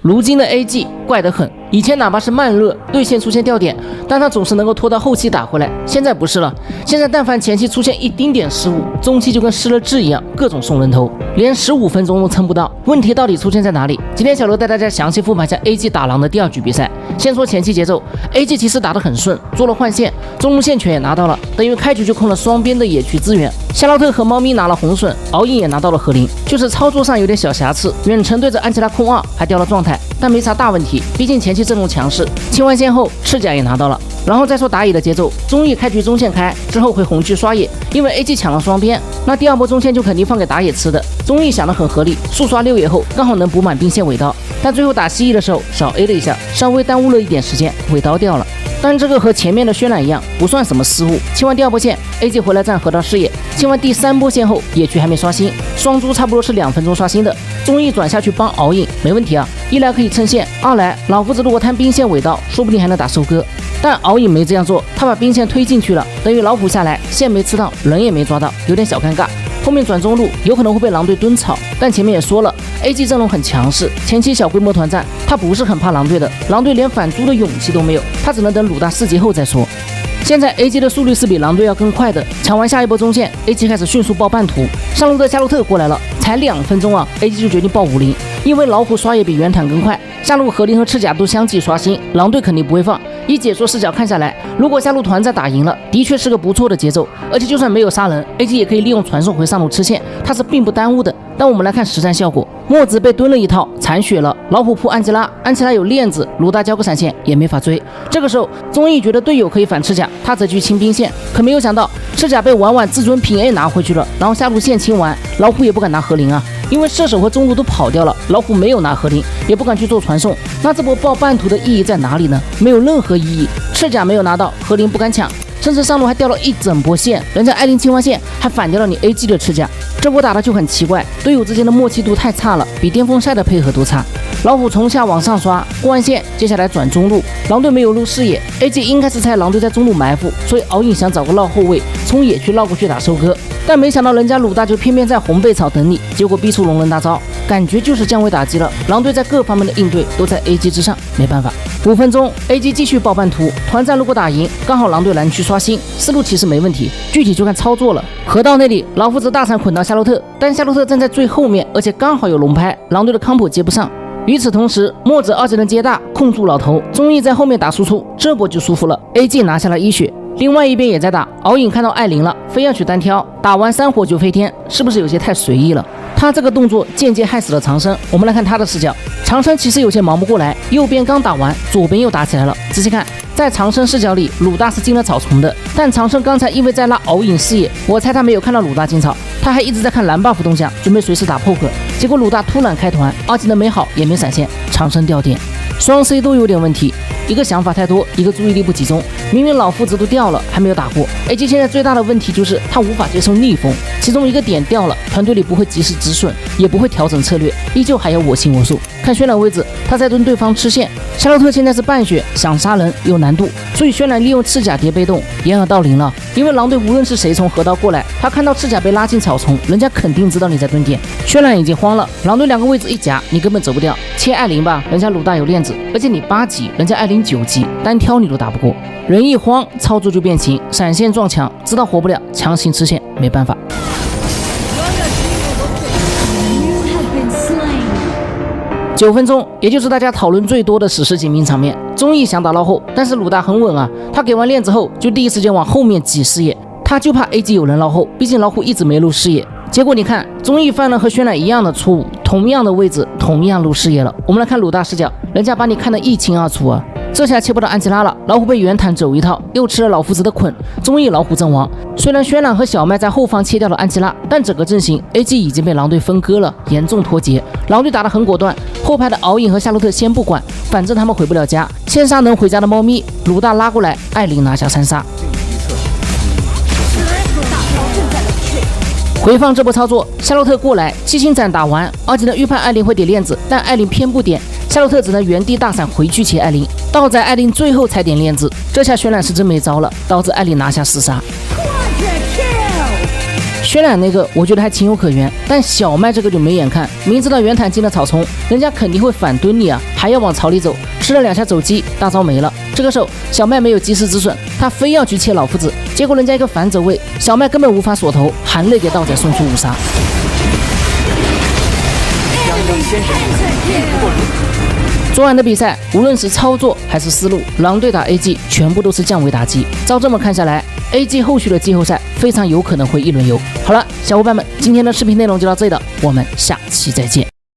如今的 AG 怪得很，以前哪怕是慢熱对线出现掉点，但他总是能夠拖到後期打回來，現在不是了，現在但凡前期出現一丁點失誤，中期就跟失了智一樣，各種送人頭，連15分鐘都撐不到。問題到底出現在哪裡？今天小劉帶大家詳細復盤一下 AG 打狼的第2局比賽。先說前期節奏 ，AG 其實打得很順，做了換線，中路線權也拿到了，等於開局就控了雙邊的野區資源。夏洛特和貓咪拿了紅筍，敖影也拿到了河靈，就是操作上有點小瑕疵。遠程对着安琪拉控2還掉了狀態，但沒啥大問題，畢竟前期陣容強勢。清完線後，赤甲也拿到了。然後再說打野的節奏，中野開局中線開之後回紅區刷野，因為 AG 搶了雙邊，那第2波中線就肯定放給打野吃的。中野想得很合理，速刷6野後剛好能補滿兵線尾刀，但最後打蜥蜴的時候少 A 了一下，稍微耽誤了一點時間，尾刀掉了。但這個和前面的渲染一樣，不算什麼失誤。清完第2波線 ，AG 回來站河道視野，清完第3波線後，野區還沒刷新，雙豬差不多是2分鐘刷新的。中野轉下去幫敖影，沒問題啊，一來可以趁線，二來老夫子如果攤兵線尾刀，說不定還能打收割。但敖影沒這樣做，他把兵線推進去了，等於老虎下來，線沒吃到，人也沒抓到，有點小尷尬。後面轉中路有可能會被狼隊蹲草，但前面也說了 ，AG 陣容很強勢，前期小規模團戰，他不是很怕狼隊的，狼隊連反豬的勇氣都沒有，他只能等魯大4級後再說。現在 AG 的速率是比狼隊要更快的，搶完下一波中線 ，AG 開始迅速爆半途，上路的夏洛特過來了，才2分鐘啊 ，AG 就決定爆50，因為老虎刷野比遠坦更快，下路河靈和赤甲都相繼刷新，狼隊肯定不會放。以解說視角看下來，如果下路團戰打贏了，的確是個不錯的節奏，而且就算沒有殺人 ，AG 也可以利用傳送回上路吃線，它是並不耽誤的。但我們來看實戰效果，墨子被蹲了一套，殘血了，老虎撲安吉拉，安琪拉有鏈子，魯大交個閃現也沒法追。這個時候，綜藝覺得隊友可以反赤甲，他則去清兵線，可沒有想到赤甲被婉婉自尊平 A 拿回去了，然後下路線清完，老虎也不敢拿河靈啊。因為射手和中路都跑掉了，老虎沒有拿河靈，也不敢去做傳送。那這波爆半途的意義在哪裡呢？沒有任何意義。赤甲沒有拿到，河靈不敢搶，甚至上路還掉了一整波線，人家艾琳清完線還反掉了你 AG 的赤甲。這波打的就很奇怪，隊友之間的默契度太差了，比巔峰賽的配合都差。老虎從下往上刷，過完線，接下來轉中路，狼隊沒有入視野 ，AG 應該是猜狼隊在中路埋伏，所以敖影想找個繞後衛，從野區繞過去打收割。但沒想到人家魯大就偏偏在紅背草等你，結果逼出龍人大招，感覺就是降維打擊了。狼隊在各方面的應對都在 AG 之上，沒辦法。5分鐘 ，AG 繼續爆半途，團戰如果打贏，剛好狼隊藍區刷新，思路其實沒問題，具體就看操作了。河道那裡，老夫子大閃捆到夏洛特，但夏洛特站在最後面，而且剛好有龍拍，狼隊的康普接不上。與此同時，墨子2技能接大控住老頭，綜藝在後面打輸出，這波就舒服了 ，AG 拿下了1血。另外一邊也在打，敖影看到艾琳了，非要去單挑，打完3火就飛天，是不是有些太隨意了？他這個動作間接害死了長生。我們來看他的視角，長生其實有些忙不過來，右邊剛打完，左邊又打起來了。仔細看，在長生視角裡，魯大是進了草叢的，但長生剛才因為在拉敖影視野，我猜他沒有看到魯大進草，他還一直在看藍 buff 動向，準備隨時打 poke。結果魯大突然開團，2技能沒好也沒閃現，長生掉點，雙 C 都有點問題。一個想法太多，一個注意力不集中。明明老夫子都掉了，還沒有打過。AG 現在最大的問題就是他無法接受逆風，其中一個點掉了，團隊裡不會及時止損，也不會調整策略，依舊還要我行我素。看渲染位置，他在蹲對方吃線。夏洛特現在是半血，想殺人有難度，所以渲染利用赤甲疊被動，掩耳盜铃了。因為狼隊无論是誰從河道過來，他看到赤甲被拉進草叢，人家肯定知道你在蹲點。渲染已經慌了，狼隊2個位置一夾，你根本走不掉。切艾琳吧，人家魯大有鏈子，而且你8級，人家艾琳9級，單挑你都打不過。人一慌，操作就變形，閃現撞牆，知道活不了，強行吃線，沒辦法。9分鐘，也就是大家討論最多的史詩級名場面。綜藝想打撈後，但是魯大很穩啊，他給完鏈子後就第一時間往後面擠視野，他就怕 AG 有人撈後，畢竟老虎一直沒入視野。結果你看，綜藝犯了和渲染一樣的錯誤，同樣的位置，同樣入視野了。我們來看魯大視角，人家把你看得一清二楚啊。這下切不到安琪拉了，老虎被遠坦走一套，又吃了老夫子的捆，綜藝老虎陣亡。雖然渲染和小麥在後方切掉了安琪拉，但整個陣型 AG 已經被狼隊分割了，嚴重脫節。狼隊打得很果斷，後排的敖影和夏洛特先不管，反正他們回不了家，先殺能回家的貓咪。魯大拉過來，艾琳拿下3殺。回放這波操作，夏洛特過來，七星斬打完，2技能預判艾琳會點鏈子，但艾琳偏不點，夏洛特只能原地大閃回去切艾琳，倒在艾琳最後才點鏈子，這下渲染是真沒招了，導致艾琳拿下4殺。渲薛冉那個我覺得還情有可原，但小麥這個就沒眼看，明知道袁坦進了草叢，人家肯定會反蹲你啊，還要往草裡走，吃了2下走雞，大招沒了。這個時候小麥沒有及時止損，他非要去切老夫子，結果人家一個反走位，小麥根本無法鎖頭，含淚給道仔送出5殺。昨晚的比賽，無論是操作還是思路，狼隊打 AG 全部都是降維打擊。照這麼看下來 ，AG 後續的季後賽非常有可能會一輪遊。好了，小夥伴們，今天的視頻內容就到這裡了，我們下期再見。